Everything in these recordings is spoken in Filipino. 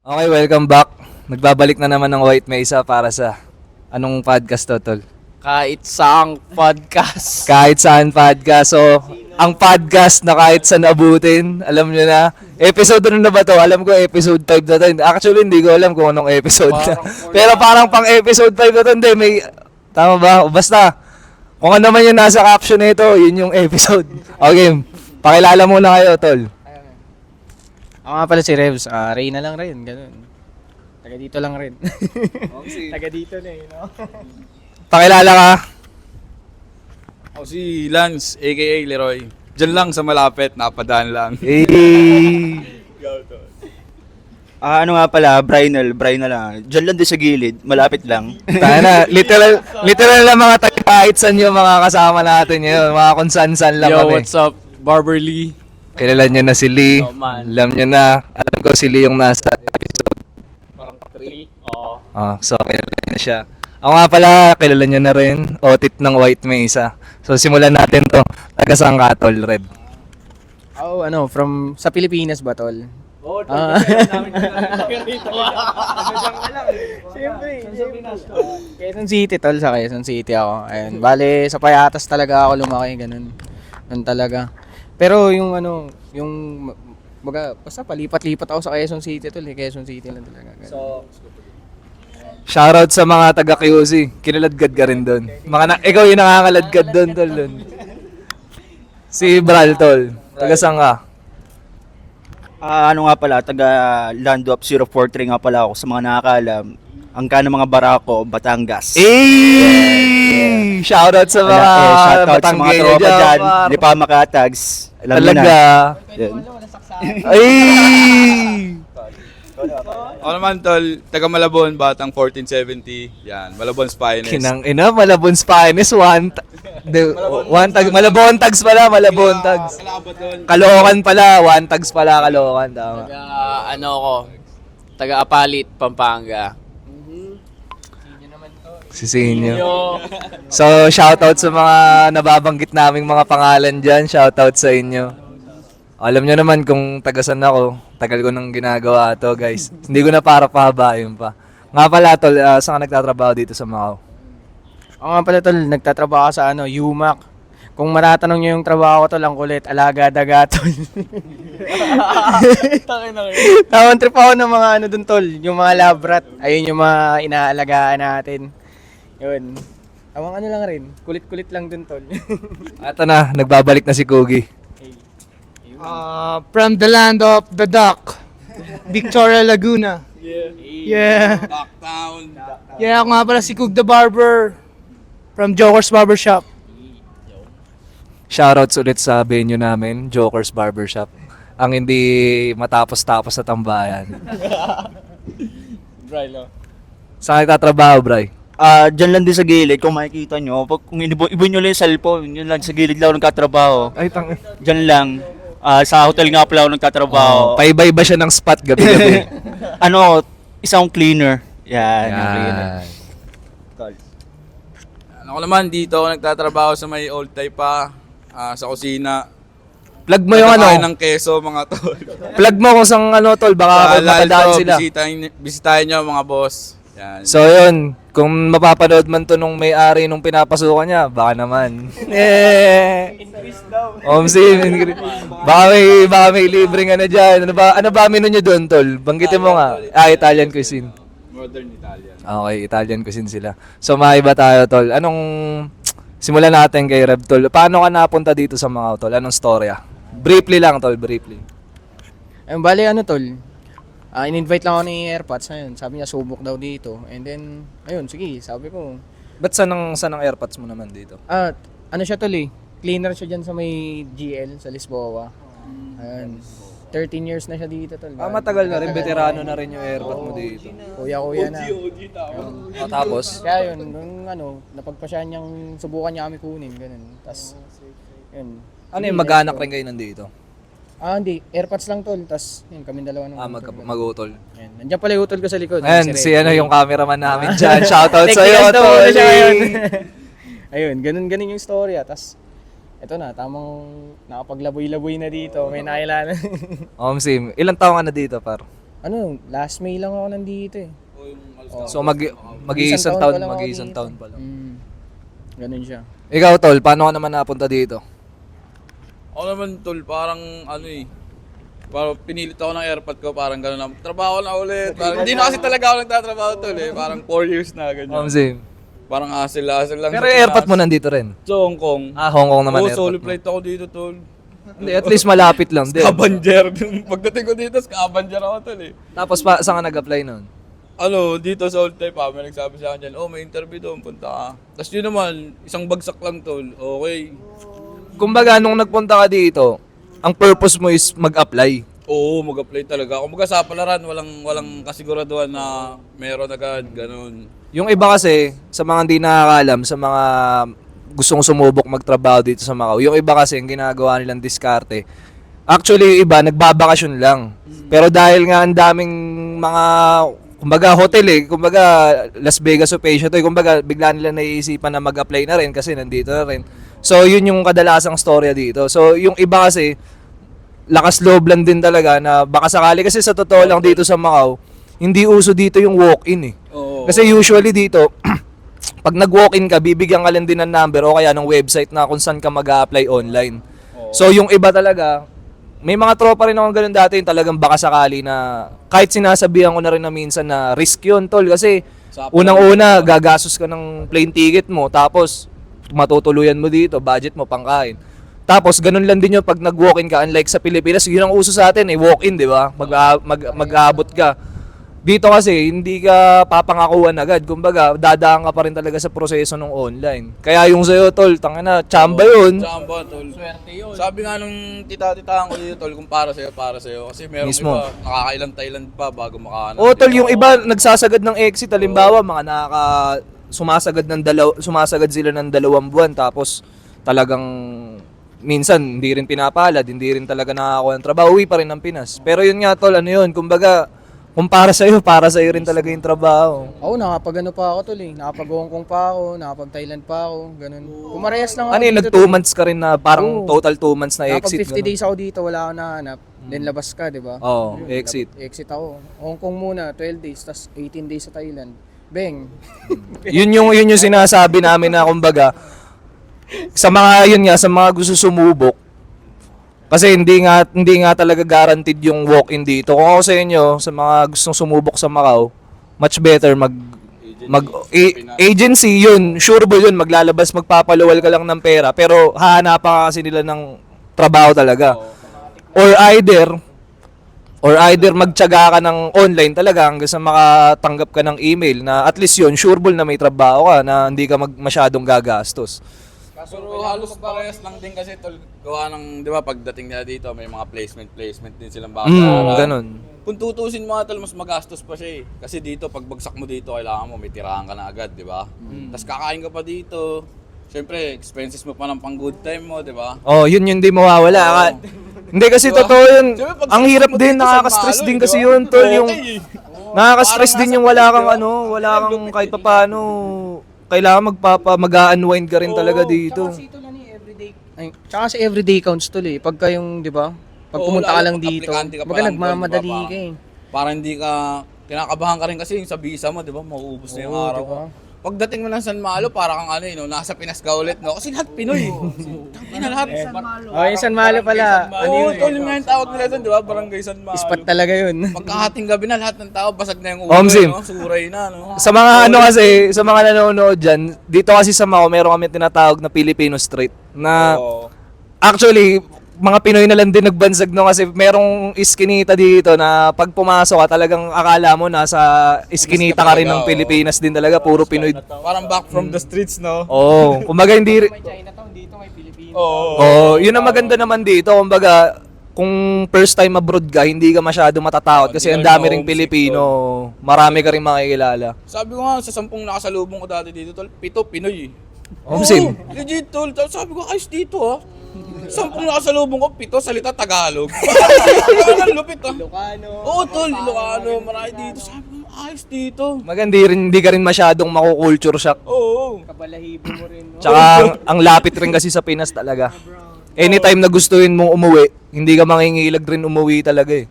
Okay, welcome back. Nagbabalik na naman ng White Mesa para sa anong podcast to, tol? Kahit saang podcast. Kahit saan podcast. So, ang podcast na kahit saan abutin, alam nyo na. Episode na ba to? Alam ko episode 5 na to. Actually, hindi ko alam kung anong episode na. Pero parang pang episode 5 na to. Hindi, may... Tama ba? Basta, kung ano man yung nasa caption nito, yun yung episode. Okay, pakilala muna kayo, tol. Ako nga pala si Revs. Ray na lang rin. Ganun. Taga dito lang rin. Taga dito na eh, no? Pakilala ka. Ako si Lance, aka Leroy. Diyan lang sa malapit, napadaan lang. Eh... Ano nga pala, Brynel lang. Diyan lang din sa gilid, malapit lang. Tayo na, literal lang mga kahit saan yung mga kasama natin ngayon, mga kung saan-saan lang Yo, kami. what's up? Barber Lee. Kilala nyo na si Lee, Oh, man. alam nyo na, alam ko si Lee yung nasa episode. Parang 3. Oo. So kilala nyo na siya. Ako nga pala, kilala nyo na rin, Otit ng White Mesa. So simulan natin to, taga saan ka, tol, Red? Oh, from sa Pilipinas ba, tol? Oo, Siyempre. Quezon City, tol, sa Quezon City ako. Ayun, bale, sa Payatas talaga ako lumaki, ganun. Ganun talaga. Pero yung basta palipat-lipat ako sa Quezon City, tol. Quezon City lang talaga. Ganun. Shoutout sa mga taga QC, kinaladgad ka rin doon. Ikaw yung nakakaladgad doon, tol. Dun. Si Bral, tol, taga saan ka? Ano nga pala, taga Landuap 043 nga pala ako sa mga nakakaalam. Ang ka ng mga barako, Batangas. Eh! Shoutout sa mga Shoutout sa mga Batanggenyo tropa dyan, dyan. par. Lipa Makatags. Alam niyo Talaga. na. Yan. Ay! Ako naman tol, taga Malabon, batang 1470. Yan, Malabon's finest. Kinang ina, Malabon Spines, Malabon tags pala, Malabon tags. Kalabat doon. Caloocan pala, one tags pala, Caloocan, tama. Taga Apalit, Pampanga. Si Sinyo. So, shoutout sa mga nababanggit naming mga pangalan dyan, shoutout sa inyo. Alam nyo naman kung tagasan ako, tagal ko nang ginagawa to, guys. Hindi ko na para pahabain pa. Nga pala, tol, saan ka nagtatrabaho dito sa Macau? Ako nga pala, tol, nagtatrabaho sa UMAC. Kung matatanong nyo yung trabaho ko, tol, ang kulit, alaga daga, tol. Tawang trip ako ng mga dun, tol, yung mga labrat. Ayun yung mga inaalagaan natin. Yun. Tawang lang rin, kulit-kulit lang dun, tol. Ito na, nagbabalik na si Kugi. From the land of the duck, Victoria Laguna. Yeah. Backtown. Yeah, ako nga pala si Cook the Barber from Joker's Barbershop. Shoutouts ulit sa venue namin, Joker's Barbershop. Ang hindi matapos-tapos sa tambayan. Saan nagtatrabaho, Bray? Diyan lang din sa gilid, kung makikita nyo. Kung ibon nyo lang yung cellphone, yun lang sa gilid lang ako nagkatrabaho. Ay, Diyan lang. Sa hotel nga pala ako nagtatrabaho. Paiba-iba siya ng spot gabi-gabi. Isang cleaner. Yan. ang cleaner. Yan. Ako naman, dito ako nagtatrabaho sa may old type pa, sa kusina. Plug mo yung Nagkakain ano. ng keso, mga tol. Plug mo kung saan tol, baka mapadaan sila. Bisitahin nyo mga boss. Yan. So yun, kung mapapanood man to nung may-ari nung pinapasukan niya, baka naman. Baka may libreng ano dyan. Ano ba menu nyo doon, tol? Banggitin mo nga. Italian cuisine. Modern Italian. Okay, Italian cuisine sila. So maiba tayo, tol. Simulan natin kay Rev, tol. Paano ka napunta dito sa Macau, tol? Anong storya? Briefly lang, tol, briefly. Ayun, bale, tol. In-invite lang ako ni Airpods, ayun. Sabi niya, subok daw dito. And then, ayun, sige, sabi ko. Ba't saan ang AirPods mo naman dito? Siya tol eh. Cleaner siya dyan sa may GL, sa Lisboa. Ayun. 13 years na siya dito, tol. Matagal na rin, veterano na rin yung AirPods mo dito. Kuya-kuya na. Tapos? Kaya yun, nung napagpasyahan niyang subukan niya kami kunin, ganun. Tapos, yun. Ano yung mag-anak rin kayo nandito? Hindi. Airpods lang, tol. Tapos, yun, kami dalawa nung Mag-utol. Ayan. Nandiyan pala yung utol ko sa likod. Ayan, si Red. yung cameraman namin dyan. Shoutout sa'yo, Technical daw, tol. siya ngayon. Ayun, ganun yung story. Tapos, eto na, tamang nakapaglaboy-laboy na dito. May nakilala. Sim, ilang taong ka na dito, par? Last May lang ako nandito eh. So mag-iisang Isang taon taon, pa lang ako mag-iisang dito. taon pa lang. Ganun siya. Ikaw tol, paano ka naman napunta dito? Ako naman tol, parang parang pinilit ako ng airpod ko, parang gano'n na, trabaho na ulit. Parang, hindi na kasi talaga ako nagtatrabaho tol eh. Parang 4 years na ganyan. Same. Parang hassle lang. Pero yung airpot mo nandito rin. Sa Hong Kong. Hong Kong naman Oo, airpot solo mo. flight ako dito tol. Hindi, at least malapit lang din. Scavenger. Pagdating ko dito, scavenger ako tol eh. Tapos saan ka nag-apply nun? Dito sa Old Type may nagsabi sa akin dyan, may interview doon, punta ka. Tapos yun naman, isang bagsak lang tol, okay. Kumbaga, nung nagpunta ka dito, ang purpose mo is mag-apply. Oo, mag-apply talaga. Kumbaga sa palaran, walang kasiguraduhan na meron agad, ganun. Yung iba kasi, sa mga hindi nakakalam, sa mga gustong sumubok magtrabaho dito sa Macau, yung iba kasi, ang ginagawa nilang diskarte, actually yung iba, nagbabakasyon lang. Pero dahil nga ang daming mga, kumbaga hotel kumbaga Las Vegas of Asia to kumbaga bigla nila naiisipan na mag-apply na rin kasi nandito na rin. So yun yung kadalasang storya dito. So yung iba kasi, lakas loob lang din talaga na baka sakali kasi sa totoo lang dito sa Macau, hindi uso dito yung walk-in eh. Oo. Kasi usually dito, pag nag-walk-in ka, bibigyan ka lang din ng number o kaya ng website na kung saan ka mag-a-apply online. So yung iba talaga, may mga tropa rin akong ganun dati yung talagang baka sakali na kahit sinasabihan ko na rin na minsan na risk yun tol kasi unang-una gagastos ka ng plane ticket mo tapos matutuluyan mo dito, budget mo pangkain. Tapos ganun lang din yun pag nag-walk-in ka, unlike sa Pilipinas, yun ang uso sa atin walk-in, di ba? Mag-aabot ka. Dito kasi, hindi ka papangakuan agad. Kumbaga, dadaan ka pa rin talaga sa proseso ng online. Kaya yung sa'yo, tol, tangina, chamba yun. Chamba, tol. Swerte yun. Sabi nga nung tita-titahan ko dito, tol, kung para sa'yo. Kasi meron Mismo. iba, nakakailang Thailand pa bago makahanap. O, tol, yung iba, nagsasagad ng exit. Halimbawa, mga sumasagad sila ng 2 buwan. Tapos, talagang, minsan, hindi rin pinapalad, hindi rin talaga nakakakuha ng trabaho. Uwi pa rin ng Pinas. Pero yun nga, tol, ano yun, kumbaga, kung para sa'yo rin talaga yung trabaho. Ako, nakapag-ano pa ako tol eh. Nakapag-Hong Kong pa ako, nakapag-Thailand pa ako, ganun. Pumarehas lang ako Ano yun, dito, nag 2 months ka rin na parang Oo. total 2 months na Nakapag exit. 50 days ako dito, wala ako nahanap. Then labas ka, di ba? Oo, exit. Exit ako. Hong Kong muna, 12 days, tas 18 days sa Thailand. Bang! Yun yung sinasabi namin na kumbaga sa mga gusto sumubok kasi hindi nga talaga guaranteed yung walk-in dito. Kung ako sa inyo, sa mga gustong sumubok sa Macau, much better agency yun, sure ba yun, magpapaluwal ka lang ng pera, pero hahanapan ka kasi nila ng trabaho talaga. Or either magtiyaga ka ng online talaga hanggang sa makatanggap ka ng email na at least yun, sureball na may trabaho ka na hindi ka masyadong gagastos. Pero halos parehas lang din kasi tol, gawa ng, di ba, pagdating nila dito, may mga placement din silang babayaran. Ganun. Kung tutusin mo tol, mas magastos pa siya eh. Kasi dito, pag bagsak mo dito, kailangan mo, may tirahan ka na agad, di ba? Tapos kakain ka pa dito. Siyempre, expenses mo pa ng pang good time mo, di ba? Oh, yun yung di mawawala. Hindi kasi Diba? totoo yun. Siyempre, pag Ang hirap mo din, dito sa nakaka-stress Malo, din di kasi ba? yun, tol. Yung Okay. nakaka-stress Parang din nasa yung wala kang di ba? wala kang kahit papaano, kailangan mag-unwind ka rin talaga dito. Tsaka ito lang everyday. Tsaka sa everyday counts tol eh. Pagka yung, di ba? Pag Oo, pumunta ka lalo lang pag dito, aplikante ka pa baga lang, nagmamadali tol, di ba? ka eh. Para hindi ka, kinakabahan ka rin kasi yung sa visa mo, di ba? Mauubos na yung Oo, araw di ba? mo. Pagdating mo ng San Malo, para kang nasa Pinas ka ulit, no? Kasi lahat Pinoy. Tangina lahat. Oh, yung San Malo pala. Oo, tol, yung nga yung tawag nila doon, di ba? Barangay San Malo. Spot talaga yun. Pagkahating gabi na, lahat ng tao, basag na yung ulo, Omsim. no? Suray na, no? Sa mga sa mga nanonood dyan, dito kasi sa Macau, meron kami tinatawag na Filipino Street. Na Oo. actually, mga Pinoy na lang din nagbansag no kasi merong iskinita dito na pag pumasok ka talagang akala mo nasa iskinita ka rin ng Pilipinas din talaga, puro Pinoy. Parang back from the streets, no? Oo, kumbaga hindi Chinatown dito, may Pilipino. Oo. yun ang maganda naman dito, kumbaga kung first time abroad ka, hindi ka masyado matatakot kasi ang dami ring Pilipino, marami ka rin makikilala. Sabi ko nga, sa 10 nakasalubong ko dati dito, tol, 7 Pinoy eh. Omsim. Oo, legit, tol. Tapos sabi ko, ayos dito, ha? 10 nakasalubong ko, 7 salita Tagalog. Ang lupit, ha? Ilocano. Oo, tol, Ilocano. Marami dito. Sabi ko, ayos dito. Maganda hindi ka rin masyadong makukulture shock. Oo. Kabalahibo mo rin, no? Tsaka ang lapit rin kasi sa Pinas talaga. Anytime na gustuin mong umuwi, hindi ka mangingilag rin umuwi talaga eh.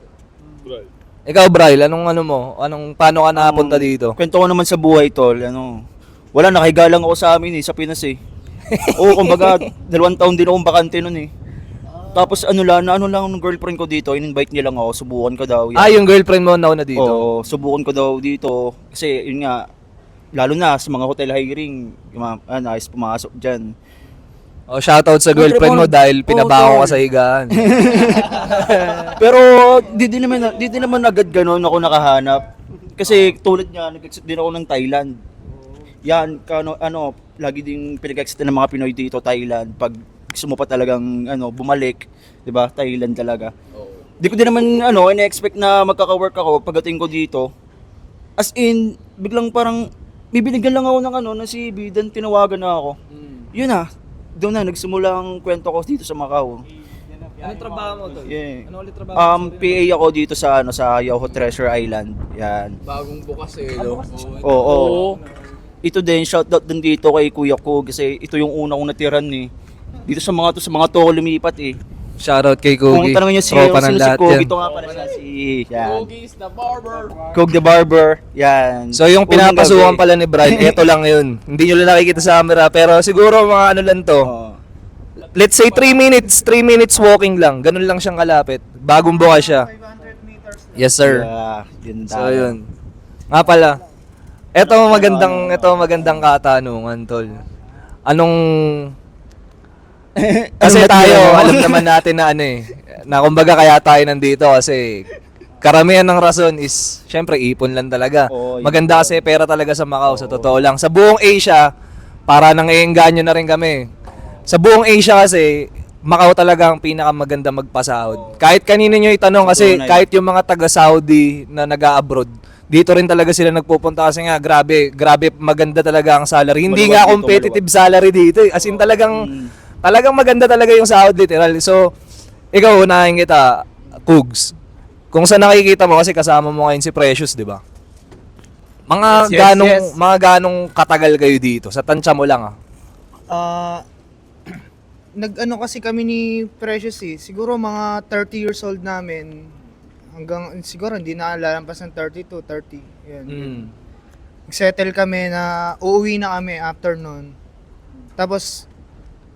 Ikaw, Bryl, anong ano mo? Paano ka napunta dito? Kwento ko naman sa buhay, tol. Wala, nakahiga lang ako sa amin sa Pinas Oo, kumbaga, 2 taon din akong bakante nun Tapos ano lang ng girlfriend ko dito, in-invite niya lang ako, subukan ko daw. Yung girlfriend mo na dito? Oo, subukan ko daw dito. Kasi yun nga, lalo na sa mga hotel hiring, ayos pumasok dyan. Shoutout sa girlfriend mo dahil pinabako ka sa higaan. Pero di din naman agad gano'n ako nakahanap. Kasi tulad niya, nag-exit din ako ng Thailand. Yan, lagi din pinag-exit ng mga Pinoy dito, Thailand. Pag gusto mo pa talagang bumalik, 'di ba? Thailand talaga. Di ko din naman ina-expect na magkaka-work ako pagdating ko dito. As in, biglang parang bibinigyan lang ako ng CV, then tinawagan na ako. Yun doon na nagsimula ang kwento ko dito sa Macau. Anong trabaho mo to? Yeah. Ano ulit trabaho? PA ako dito sa sa Yoho Treasure Island. Yan. Bagong bukas no? Oo. Ito din, shoutout din dito kay Kuya ko kasi ito yung una kong natiran Dito sa mga to lumipat Shoutout kay Kung Kogi. tanongin niyo Tropa ng sino si lahat Kogi, yan. ito nga pala siya yan. Cookies the barber. Kog the Barber, yan. So yung Unang pinapasukan gabi. pala ni Brian, ito lang yun. Hindi nyo lang nakikita sa camera, pero siguro mga ano lang to. Oo. Let's say 3 minutes walking lang. Ganun lang siyang kalapit. Bagong bukas siya. Yes, sir. Yeah, yun So tayo. yun. Nga pala. Ito magandang katanungan, tol. Anong kasi tayo, alam naman natin na na kumbaga kaya tayo nandito kasi karamihan ng rason is syempre ipon lang talaga. Oo, Maganda kasi pera talaga sa Macau, sa totoo lang. Sa buong Asia, para nang iengganyo na rin kami. Sa buong Asia kasi, Macau talaga ang pinakamaganda magpasahod. Kahit kanino nyo itanong kasi kahit yung mga taga-Saudi na nag-abroad, dito rin talaga sila nagpupunta kasi nga grabe maganda talaga ang salary. Hindi nga competitive salary dito. As in talagang maganda talaga yung sahod literal. So, ikaw unahin kita, Kugs. Kung saan nakikita mo kasi kasama mo ngayon si Precious, 'di ba? Mga ganong katagal kayo dito? Sa tansya mo lang Nag-ano kasi kami ni Precious siguro mga 30 years old namin, hanggang siguro hindi na lalampas ng 32, 30, yan. Settle kami na uuwi na kami after nun. Tapos,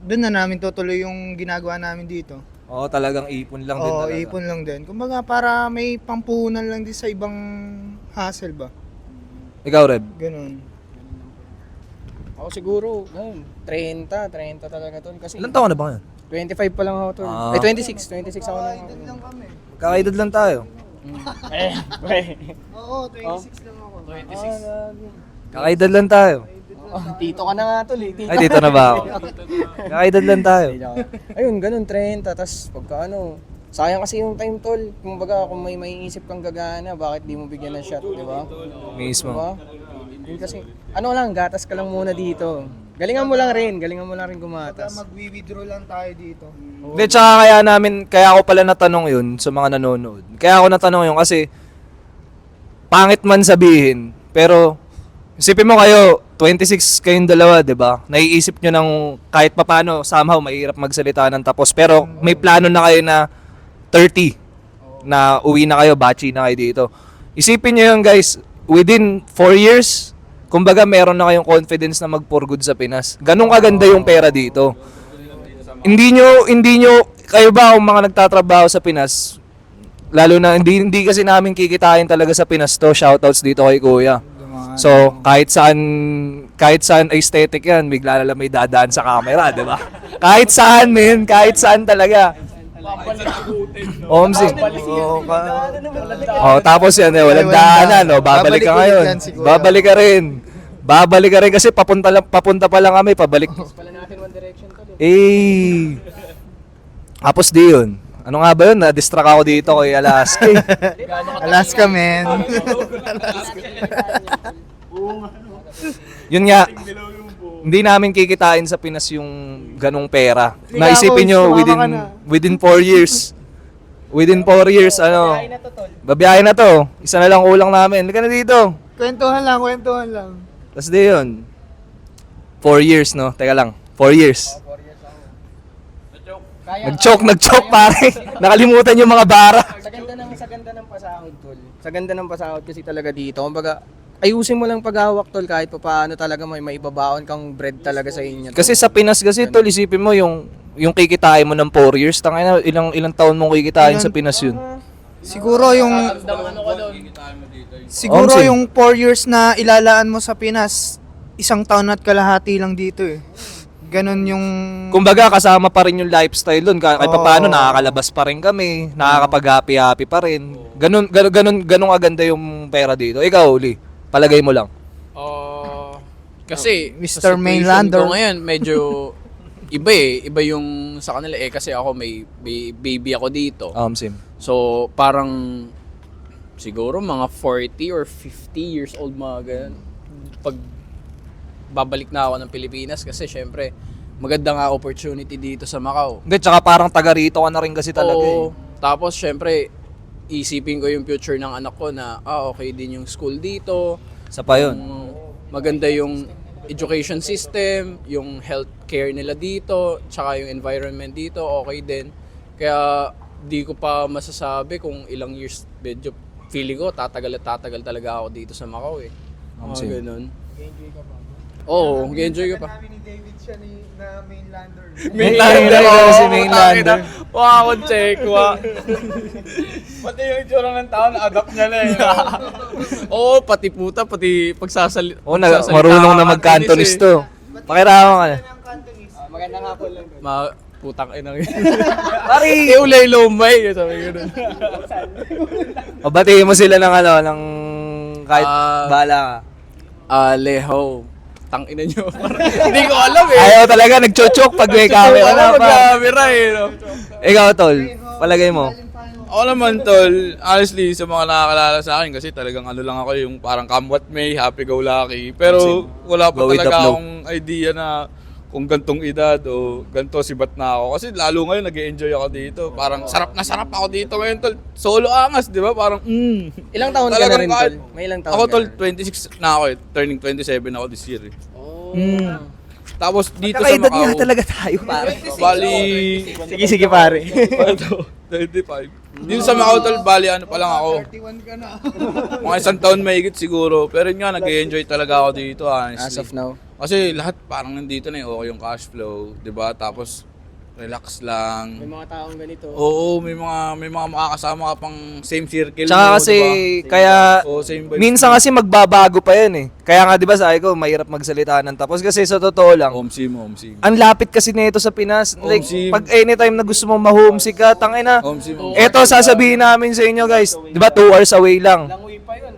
doon na namin tutuloy yung ginagawa namin dito. Oo, talagang ipon lang din Oo, talaga. ipon lang din. Kumbaga para may pampuhunan lang din sa ibang hassle ba. Ikaw, Reb? Ganun. Ako siguro, 30 talaga tol. Kasi Ilan taon na ba ngayon? 25 pa lang ako tol. Ah. 26 ako lang. lang kami. Kakaedad lang tayo. Oo, 26 lang ako. Kakaedad lang tayo. Tito ka na nga tol Tito. Ay, dito na ba ako? Kakaedad lang tayo. Ayun, ganun, 30. Tapos pagka sayang kasi yung time tol. Kung baga, kung may maiisip kang gagana, bakit di mo bigyan ng shot, di ba? Mismo. Diba? Yun kasi, gatas ka lang muna dito. Galingan mo lang rin gumatas. Mag-withdraw lang tayo dito. Hindi, tsaka kaya ako pala natanong yun sa mga nanonood. Kaya ako natanong yun kasi pangit man sabihin, pero isipin mo kayo, 26 kayong dalawa, 'di ba? Naiisip nyo ng kahit papaano, somehow mahirap magsalita ng tapos, pero may plano na kayo na 30 na uwi na kayo, bachi na kayo dito. Isipin nyo yun, guys, within 4 years, kumbaga meron na kayong confidence na mag-for good sa Pinas. Ganun kaganda yung pera dito. Hindi nyo, kayo ba kung mga nagtatrabaho sa Pinas, lalo na hindi kasi namin kikitain talaga sa Pinas to, shoutouts dito kay Kuya. So, kahit saan aesthetic yan, bigla na lang may dadaan sa camera, di ba? Kahit saan talaga. Omsing. Tapos yan, walang daanan, babalik ka ngayon. Babalik ka rin kasi papunta pa lang kami, pabalik. Tapos di yun. Ano nga ba yun? Na-distract ako dito kay Alaska. Alaska, man. Yun nga, hindi namin kikitain sa Pinas yung ganong pera. Naisipin nyo, within 4 years. Within 4 years, babiyahe na to. Isa na lang ulang namin. Halika na dito. Kwentuhan lang. Tapos di yun. 4 years, no? Teka lang. 4 years. Nag-choke pare. Nakalimutan yung mga bara. Sa ganda ng pasahod tol. Sa ganda ng pasahod kasi talaga dito. Kumbaga, ayusin mo lang paghawak tol kahit pa paano talaga may maibabaon kang bread talaga sa inyo. Kasi sa Pinas kasi tol, isipin mo yung kikitain mo ng 4 years, tangina ilang taon mong kikitain sa Pinas yun. Siguro yung Omsim. yung 4 years na ilalaan mo sa Pinas, 1 taon at kalahati lang dito eh. Ganon yung Kumbaga kasama pa rin yung lifestyle doon. Kahit Oo. paano nakakalabas pa rin kami, nakakapag-happy-happy pa rin. Ganun aganda yung pera dito. Ikaw, Uli, palagay mo lang. Kasi Mr. sa situation Mainlander. ko ngayon, medyo iba eh. Iba yung sa kanila eh. Kasi ako may baby ako dito. Sim. So, parang siguro mga 40 or 50 years old mga ganun. Pag babalik na ako ng Pilipinas kasi syempre maganda nga opportunity dito sa Macau. Hindi, tsaka parang taga rito ka na rin kasi talaga Oo. eh. Tapos syempre isipin ko yung future ng anak ko na okay din yung school dito. Sa pa yun. Maganda yung education system, yung healthcare nila dito, tsaka yung environment dito, okay din. Kaya di ko pa masasabi kung ilang years, medyo feeling ko tatagal talaga ako dito sa Macau eh. Sim. Ganun. Oo, enjoy ko pa. ni David siya na mainlander. Mainlander, oo, si Mainlander. Wow, akong check, Pati yung itsura ng tao, na-adapt niya na eh. Oo, pati puta, pati pagsasalita. Oo, marunong na mag-Cantonese to. Pakiraman ka na. Maganda nga po lang. Putang ina. Pari! Ulay lomay, sabi ko nun. Batiin mo sila ng ng kahit bahala ka. Leho. Tang ina nyo. Hindi ko alam eh. Ayaw talaga, nagchochok pag may camera na pa. Mag-camera eh. No? Ikaw, Tol, palagay mo. Ako naman, tol, honestly, sa mga nakakalala sa akin, kasi talagang ano lang ako, yung parang come what may, happy-go-lucky. Pero wala pa Go with the talaga flow. akong idea na kung gantong edad o ganto sibat na ako. Kasi lalo ngayon, nag-enjoy ako dito. Parang sarap na sarap ako dito ngayon, tol. Solo angas, di ba? Parang, Ilang taon ka na Talagang rin kahit- tol? May ilang taon Ako, ka tol, na? 26 na ako eh. Turning 27 ako this year eh. Oh. Tapos dito sa Kakaedad nga Macau, talaga tayo, pare. bali, Sige pare. 25. Dito sa Macau, tol, bali ano pa lang ako. 31 ka na. Mga 1 taon mahigit siguro. Pero yun nga, nag-enjoy talaga ako dito, honestly. As of now. Kasi lahat parang nandito na okay yung cash flow, 'di ba? Tapos relax lang. May mga taong ganito. Oo, may mga makakasama ka pang same circle Tsaka mo, kasi, diba? kaya, Oo, same vibes minsan mo. kasi magbabago pa yan eh. Kaya nga, di ba, sabi ko, mahirap magsalita ng tapos kasi sa totoo lang, Homesick. ang lapit kasi nito sa Pinas. Like, Homesick. pag anytime na gusto mong ma-homesick ka, tangina. Homesick. Eto, sasabihin namin sa inyo, guys. Di ba, 2 hours away lang. Langoy pa yun.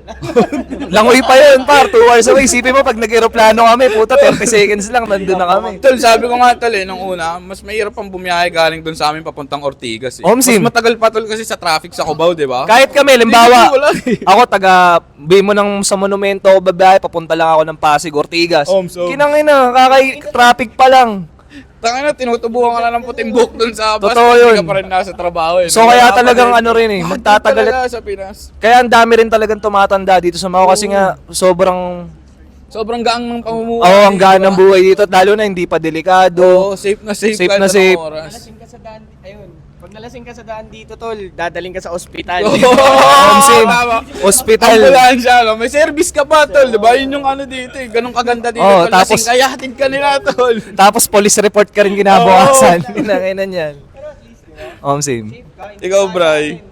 Langoy pa yun, par. 2 hours away. Isipin mo, pag nag-aeroplano kami, puta, 30 seconds lang, nandun na kami. Tol, sabi ko nga tol nung una, mas mahirap pang bumiyahe galing doon sa amin papuntang Ortigas eh. Homesick. Mas matagal pa tol kasi sa traffic sa Cubao, 'di ba? Kahit kami, limbawa, Wala eh. ako taga, mo ng sa monumento, babae, papunta lang ako ng Pasig, Ortigas. So- Kinangina, traffic pa lang. Tangina, tinutubuhan ka na ng puting buhok doon sa bus. Totoo Hindi yun. ka pa rin nasa trabaho eh. So kaya Wala pa talagang rin. ano rin eh, magtatagal Talaga sa Pinas. Kaya ang dami rin talagang tumatanda dito sa Macau kasi nga sobrang Sobrang gaang ng pamumuhay. ang gaan ng buhay dito, lalo na hindi pa delikado. Oo, safe na safe. Safe kahit na anong safe. oras. Nalasing ka sa daan, ayun. Pag nalasing ka sa daan dito tol, dadaling ka sa ospital. Omsim, hospital. Ambulansya, no? May service ka pa, tol. Diba? Yun yung ano dito eh. Ganong kaganda dito. Oo, Pag tapos- lasing kaya hatid ka nila, tol. Tapos police report ka rin kinabukasan. Kinangina niyan. Omsim. Ikaw, Bray.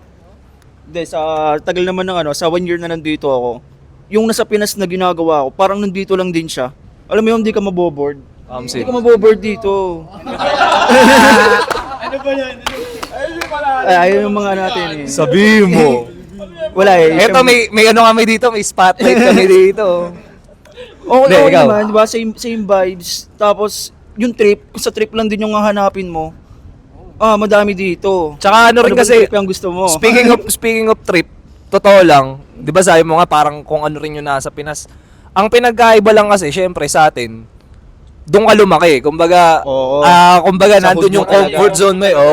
Hindi, sa tagal naman ng sa 1 year na nandito ako, yung nasa Pinas na ginagawa ko, parang nandito lang din siya. Alam mo yung hindi ka maboboard? Hindi Omsim. ka maboboard dito. Ay, ayun yung mga natin eh. Sabi mo. Wala eh. Eto, may ano kami dito, may spotlight kami dito. Okay, Hindi, okay ikaw. naman, diba? Same vibes. Tapos, yung trip, kung sa trip lang din yung hahanapin mo, madami dito. Tsaka ano rin bang kasi, trip yung gusto mo? speaking of trip, totoo lang, 'di ba sabi mo nga parang kung ano rin yung nasa Pinas. Ang pinagkaiba lang kasi syempre sa atin, doon ka lumaki. Kumbaga, Oo. kumbaga Sa nandun hood mo yung comfort talaga. zone mo.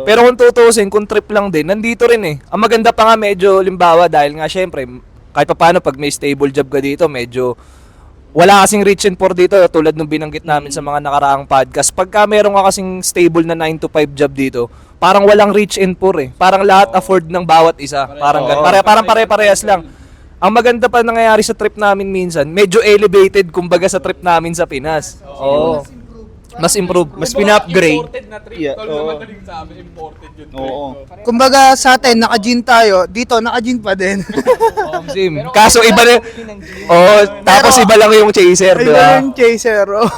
Pero kung tutusin, kung trip lang din, nandito rin eh. Ang maganda pa nga medyo limbawa dahil nga syempre, kahit pa paano pag may stable job ka dito, medyo wala kasing rich and poor dito tulad nung binanggit namin sa mga nakaraang podcast. Pagka meron ka kasing stable na 9 to 5 job dito, parang walang rich and poor eh. Parang lahat afford ng bawat isa. Parang ganun. Parang pare-parehas lang. Ang maganda pa nangyayari sa trip namin minsan, medyo elevated kumbaga sa trip namin sa Pinas. Oo. Mas improve. Mas pina-upgrade. Imported na trip. Yeah, Tol, oo. madaling sa amin, imported yun. Oo. Kumbaga sa atin, naka-gin tayo. Dito, naka-gin pa din. Sim. Kaso iba na. Oo, tapos iba lang yung chaser, di Iba ba? yung chaser. Oh.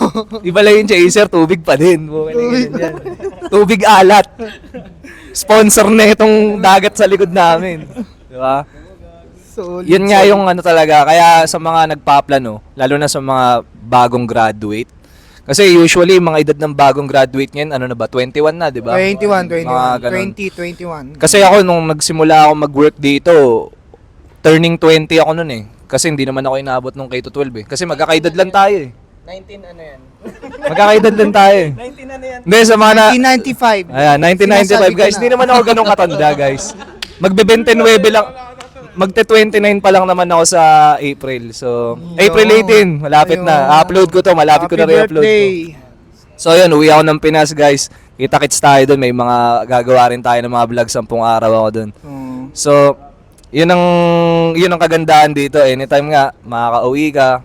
Iba lang yung chaser, tubig pa din. Okay na ganun yan. Tubig alat. Sponsor na itong dagat sa likod namin. Di ba? Solid. Yun nga yung ano talaga, kaya sa mga nagpaplano, lalo na sa mga bagong graduate. Kasi usually, mga edad ng bagong graduate ngayon, ano na ba, 21 na, di ba? 21, Mga ganun. 20, 21. Kasi ako, nung nagsimula ako mag-work dito, turning 20 ako nun eh. Kasi hindi naman ako inaabot nung K-12 eh. Kasi magkakaedad lang tayo eh. 19 ano yan? Magkakaedad lang tayo eh. 19 ano yan? Hindi, sa mga na... 1995. Ayan, 1995 Sinasabi ko guys. na. Hindi naman ako ganun katanda guys. Magbe-29 lang. Magte-29 pa lang naman ako sa April. So, April 18, malapit na. Upload ko to, malapit ko na re-upload to. So, yun, uwi ako ng Pinas guys. Kita-kits tayo doon. May mga gagawa rin tayo ng mga vlog 10 araw ako doon. So, yun ang kagandahan dito. Anytime nga, makaka-uwi ka.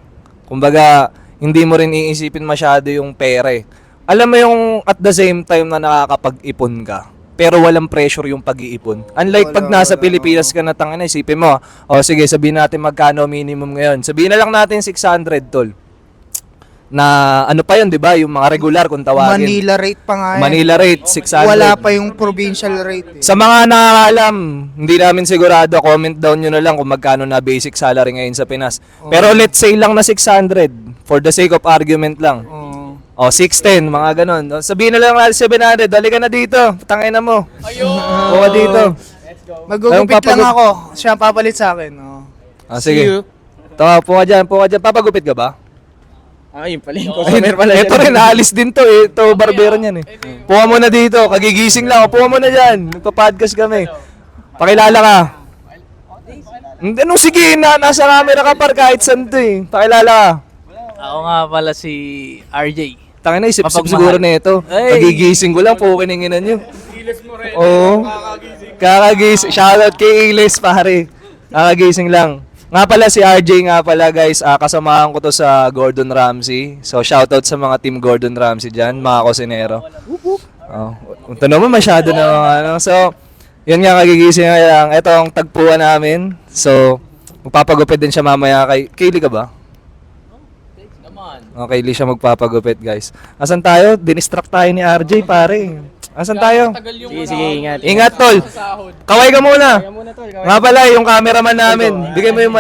Kumbaga, hindi mo rin iisipin masyado yung pera eh. Alam mo yung at the same time na nakakapag-ipon ka, pero walang pressure yung pag-iipon. Unlike pag nasa Pilipinas ka na tangina, isipin mo, o sige, sabihin natin magkano minimum ngayon. Sabihin na lang natin 600 tol. Na ano pa yun, di ba? Yung mga regular kung tawagin. Manila rate pa nga yan. Manila rate, 600. Wala pa yung provincial rate. Sa mga nakakaalam, hindi namin sigurado, comment down nyo na lang kung magkano na basic salary ngayon sa Pinas. Pero let's say lang na 600, for the sake of argument lang. O, 610, mga ganon. O, sabihin na lang natin 700, dali ka na dito, tangay na mo. Ayun! Buka dito. Magugupit Ayun, lang ako. Siya ang papalit sa akin. Oh. Ah, sige. Ito, puka dyan. Papagupit ka ba? Ah, yun pala yung customer pala. Ito rin, naalis din to eh. Ito, barbero niyan eh. Puka mo na dito, kagigising lang. Puka mo na dyan, nagpa-podcast kami. Pakilala ka. Hindi, no, sige, nasa camera ka par kahit saan to eh. Pakilala ka. Ako nga pala si RJ. Tangin na, isip-isip Mapagmahal. siguro na ito. Ay! Kagigising ko lang, pukininginan nyo. Oo. Kakagising. Shoutout kay Iles, pare. Kakagising lang. Nga pala si RJ nga pala guys, kasamahan ko to sa Gordon Ramsay. So shoutout sa mga team Gordon Ramsay dyan, mga kusinero. Oh, ito naman masyado na mga ano. So, yun nga kagigising nga lang. Ito ang tagpuan namin. So, magpapagupit din siya mamaya kay... Kaylee ka ba? Okay, Lee siya magpapagupit guys. Asan tayo? Dinistract tayo ni RJ pare. Asan tayo? Sige, ingat. Ingat tol. Kaway ka muna. Muna tol, Nga pala, yung cameraman namin. Bigay mo yung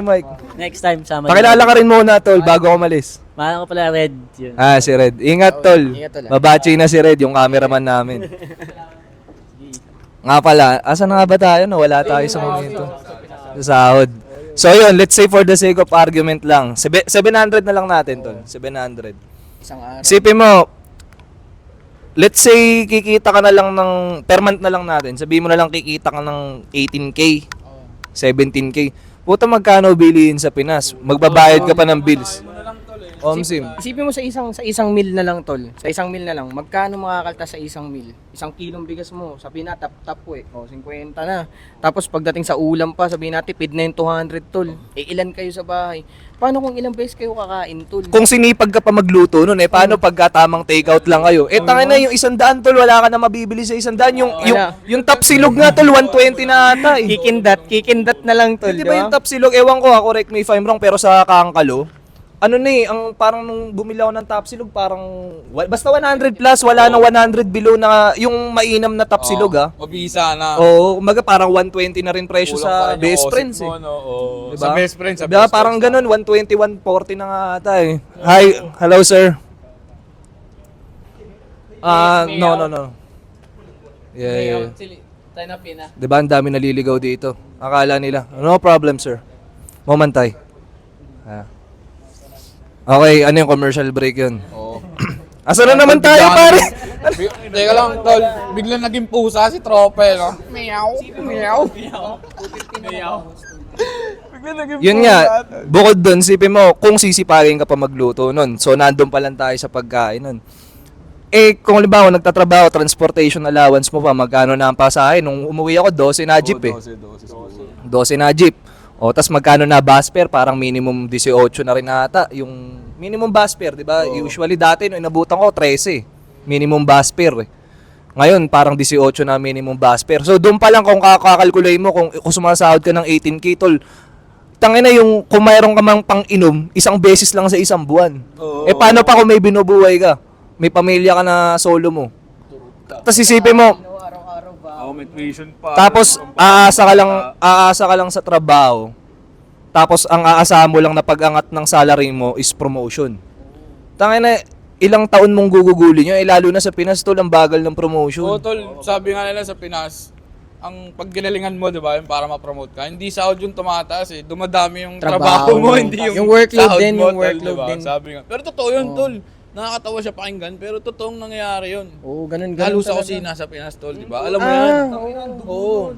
mic. Next time sama Pakilala ka rin muna tol bago ako malis. Mahal ko pala Red. Yun. Ah, si Red. Ingat tol. Ingat, tol. Babachi na si Red, yung cameraman namin. Nga pala, asan na nga ba tayo? Wala tayo sa momento. Sa sahod. So yun, let's say for the sake of argument lang. 700 na lang natin tol. 700. Isang araw. Sipin mo, let's say kikita ka na lang ng, per month na lang natin, sabihin mo na lang kikita ka ng 18K, 17K. Puta magkano bilihin sa Pinas? Magbabayad ka pa ng bills. Omsim. Isipin mo sa isang meal na lang tol. Sa isang meal na lang, magkano makakaltas sa isang meal? Isang kilong bigas mo, sabihin na tap po eh. O 50 na. Tapos pagdating sa ulam pa, sabihin natin pid na yung 200 tol. Eh ilan kayo sa bahay? Paano kung ilang beses kayo kakain tol? Kung sinipag ka pa magluto nun paano pagka tamang takeout lang kayo? Tangin na yung 100 tol, wala ka na mabibili sa 100. Yung top silog nga tol, 120 na ata eh. Kikindat na lang tol, Di ba yung top silog? Ewan ko correct me if I'm wrong, pero sa Kangkalo, ano na eh, ang parang nung bumili ako ng top silog, parang, basta 100 plus, wala na 100 below na, yung mainam na top silog Mabisa na. Oo, umaga parang 120 na rin presyo Kulang pa sa rin yung best OSIP friends mo, eh. no? Oo. Diba? Sa best friends. Sa Diba? best Parang friends. ganun, 120, 140 na nga ata eh. Hi, hello sir. No. Yeah. Tayo na pina. Diba ang dami naliligaw dito? Akala nila, no problem sir. Momantay. Okay, ano yung commercial break yun? Oo. Asa na naman tayo pare? Teka lang, tol. Biglang naging pusa si Trope, no? Meow. Yun nga, bukod dun, sipin mo, kung sisipagin ka pa magluto nun, so nandun pa lang tayo sa pagkain nun. kung halimbawa nagtatrabaho, transportation allowance mo pa, magkano na ang pasahe? Nung umuwi ako, 12 na jeep eh. 12 na jeep. O, tas magkano na bus fare? Parang minimum 18 na rin ata. Yung minimum bus fare, di ba? Usually dati, nung inabutan ko, 13. Minimum bus fare eh. Ngayon, parang 18 na minimum bus fare. So, doon pa lang kung kakakalkulay mo, kung sumasahod ka ng 18K, tol, tangina yung kung mayroon ka mang pang-inom, isang beses lang sa isang buwan. Paano pa kung may binubuhay ka? May pamilya ka na solo mo. Tapos isipin mo, May tuition pa. tapos aasa ka lang sa trabaho. Tapos ang aasahan mo lang na pag-angat ng salary mo is promotion. Tangina, ilang taon mong gugugulin yun, lalo na sa Pinas, tol, ang bagal ng promotion. Oo, tol, sabi nga nila sa Pinas, ang pagginalingan mo, di ba, yung para ma-promote ka, hindi sahod yung tumataas eh. Dumadami yung trabaho mo, hindi yung workload sahod din, mo, yung tol, workload diba? din. Sabi nga. Pero totoo yun, tol. Nakakatawa siya pakinggan, pero totoong nangyayari yun. Oo, ganun Lalo sa talaga. kusina sa Pinas, tol, di ba? Alam mo yan? Oo.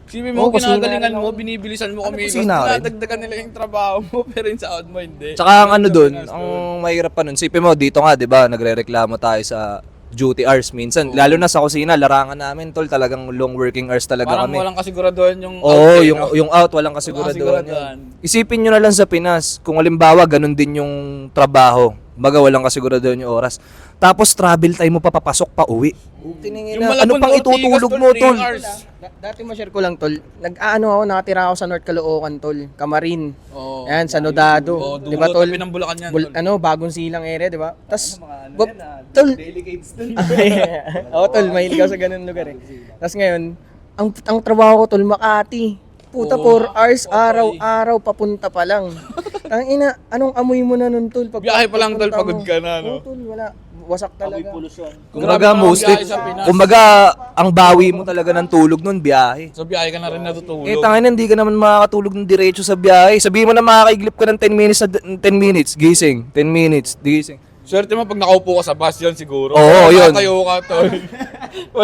Simi mo, kinagalingan mo, binibilisan mo kami. kusina rin? Tinadagdagan nila yung trabaho mo, pero yung sahod mo hindi. Tsaka ang ano dun, ang mahirap pa nun, sipin mo, dito nga, di ba, nagre-reklamo tayo sa duty hours minsan. Lalo na sa kusina, larangan namin, tol, talagang long working hours talaga Parang kami. walang kasiguraduhan yung Oo, out, eh, yung, no? yung out, walang kasiguraduhan kasiguraduhan. yun. Isipin nyo na lang sa Pinas, kung halimbawa, ganun din yung trabaho, baga walang kasiguraduhan yung oras. Tapos travel time mo pa papasok pa uwi. Tiningin Yung na, ano Malabon, pang Ortigas, itutulog tol, mo, 3 tol? hours. Dati ma-share ko lang, tol. Nag-ano ako, nakatira ako sa North Caloocan, tol. Camarin. Oo. Yan, sa Nodado. Oo, Di ba, dulo, tol? tabi ng Bulacan yan, tol. Bagong silang area, di ba? Tas, tol. Oo, tol, mahilig ako sa ganun lugar eh. Tas ngayon, ang trabaho ko, tol, Makati. Puta, 4 hours, araw-araw, papunta pa lang. Tangina, anong amoy mo na nun, tol? Biyahe pa lang, tol, pagpunta pagod mo? ka na, no? Oo, tol, wala. Wasak talaga. Kumbaga, Grabe mostly, mga biyahe sa Pinas. kumbaga, ang bawi mo talaga ng tulog nun, biyahe. So biyahe ka na rin natutulog. Tangin, hindi ka naman makakatulog ng diretso sa biyahe. Sabihin mo na makakaiglip ka ng 10 minutes na 10 minutes, gising. 10 minutes, gising. Swerte mo pag nakaupo ka sa bus yun siguro. Oo, Pero yun. Tayo ka, tol.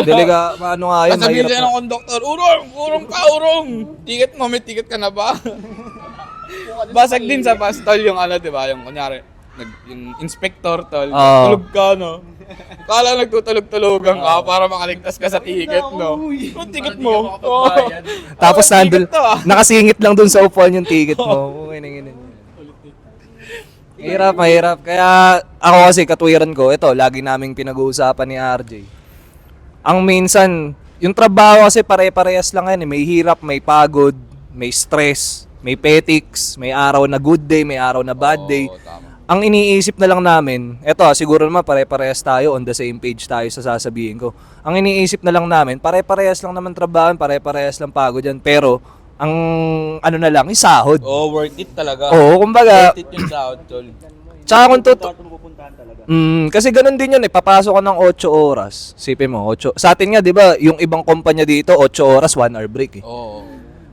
Dili ka, ano nga yun, Sasabihin mahirap sa'yo na. ng conductor, urong ka, urong! Ticket mo, may ticket ka na ba? Basag din sa bus, tol, yung ano, di ba? Yung kunyari, yung inspector, tol. Oo. Tulog ka, no? Kala nagtutulog-tulogan ka para makaligtas ka sa ticket, no? Yung ticket mo. Oo. Tapos Oo, nandun, ticket to, ah. nakasingit lang dun sa upuan yung ticket mo. Mahirap, mahirap. Kaya ako kasi katwiran ko, ito, lagi naming pinag-uusapan ni RJ. Ang minsan, yung trabaho kasi pare-parehas lang yan. May hirap, may pagod, may stress, may petics, may araw na good day, may araw na bad day. Oo, tama. Ang iniisip na lang namin, eto siguro naman pare-parehas tayo, on the same page tayo sa sasabihin ko. Ang iniisip na lang namin, pare-parehas lang naman trabaho, pare-parehas lang pagod yan. Pero, ang ano na lang, isahod. Oo, worth it talaga. Oo, kumbaga, Worth it yung sahod, tol. tsaka kung kasi ganun din yun eh, papasok ka ng 8 oras. Sipin mo, 8. Sa atin nga, di ba, yung ibang kumpanya dito, 8 oras, 1 hour break eh. Oo.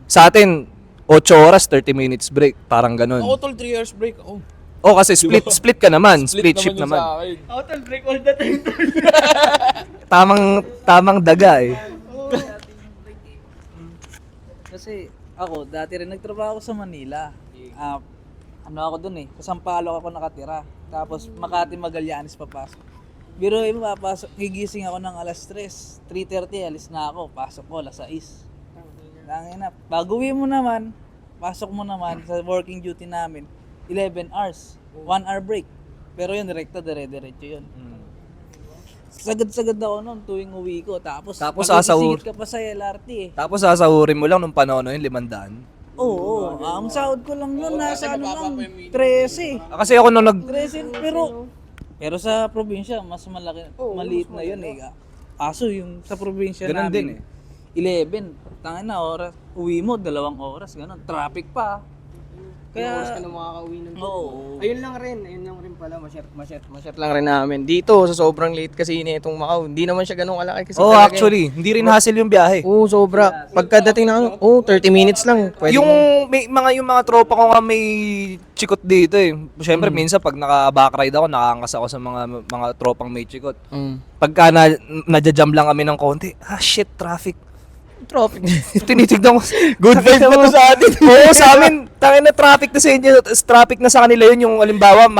Sa atin, 8 oras, 30 minutes break. Parang ganun. Ako, tol, 3 hours break. Oh. Oh, kasi split ka naman. Split shift yung naman. sa akin. Tamang daga eh. Kasi ako, dati rin nagtrabaho ako sa Manila. Ano ako dun eh, sa Sampaloc ako nakatira. Tapos Makati Magallanes papasok. Biro mo, papasok, gigising ako ng alas 3, 3:30, alis na ako, pasok ko, alas 6. Tangina, pag-uwi mo naman, pasok mo naman sa working duty namin, 11 hours, 1 hour break. Pero yun, direkta, dire-diretso yun. Sagad-sagad ako noon tuwing uwi ko. Tapos sasahur. magisingit ka pa sa LRT eh. Tapos sasahurin mo lang nung panahon na yun, 500. Oo, ang sahod ko lang noon nasa ano lang, 13. Kasi ako nung 13, pero sa probinsya, mas malaki, maliit na yun eh. Aso yung sa probinsya Ganun namin, din 11. Tangin na oras, uwi mo, 2 oras, ganun. Traffic pa. Oras ka Kaya, na makakauwi ng oo. Ayun lang rin pala, ma-share lang rin namin. Dito, sa sobrang late kasi nitong Macau, hindi naman siya ganun kalaki kasi Oh, talaga actually, hindi rin hassle yung biyahe. Oo, sobra. Pagkadating na ano, 30 minutes lang. Pwede Yung mo. yung mga tropa ko nga may chikot dito eh. Syempre minsan pag naka-backride ako, nakaangkas ako sa mga tropang may chikot. Mm. Pagka nadja-jam lang kami ng konti, shit, traffic. Traffic. Tinitignan ko. Good vibes pa to sa atin. Oo, sa amin, tangin na traffic na sa inyo, traffic na sa kanila yun, yung halimbawa,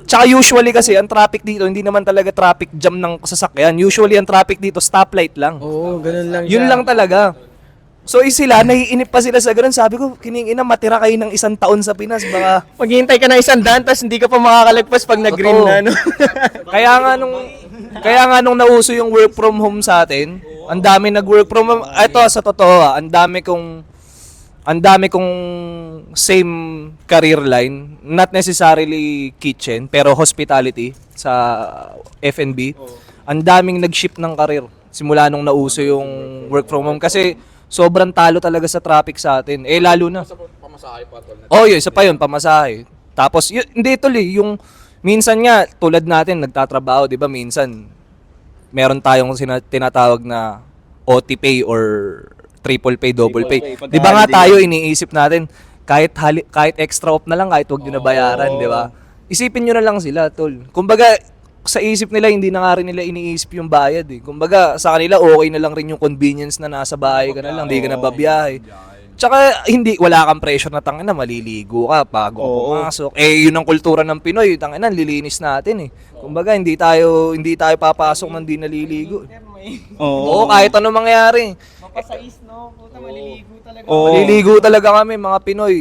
tsaka usually kasi, ang traffic dito, hindi naman talaga traffic jam ng sasakyan. Usually, ang traffic dito, stoplight lang. Oo, ganun lang Yun lang talaga. So, sila, naiinip pa sila sa ganun. Sabi ko, kiningina, matira kayo ng 1 taon sa Pinas, baka... Maghihintay ka ng 100, tapos hindi ka pa makakalagpas pag nag-green Totoo. na, no? Kaya nga nung nauso yung work from home sa atin, ang dami nag-work from home. Ito, sa totoo, ang dami kong same career line, not necessarily kitchen, pero hospitality sa F&B. Ang daming nag-shift ng career simula nung nauso yung work from home kasi sobrang talo talaga sa traffic sa atin. Eh lalo na. Pamasahe pa tol. Oh, yun, isa pa yun, pamasahe. Tapos hindi tuloy yung minsan nga tulad natin nagtatrabaho, 'di ba? Minsan meron tayong tinatawag na OT pay or triple pay, double pay. 'Di ba nga tayo iniisip natin kahit extra off na lang, kahit wag niyo na bayaran, 'di ba? Isipin niyo na lang sila, tol. Kumbaga sa isip nila hindi na nga rin nila iniisip yung bayad eh. Kumbaga sa kanila okay na lang rin yung convenience na nasa bahay ka na lang, hindi ka na babiyahe. Tsaka wala kang pressure na tangina maliligo ka bago ka pumasok. Eh yun ang kultura ng Pinoy, tangina lilinis natin eh. Kumbaga hindi tayo papasok nang di naliligo. Oo, kahit ano mangyari. Mapasais, no? Puta, maliligo talaga. Maliligo talaga kami mga Pinoy.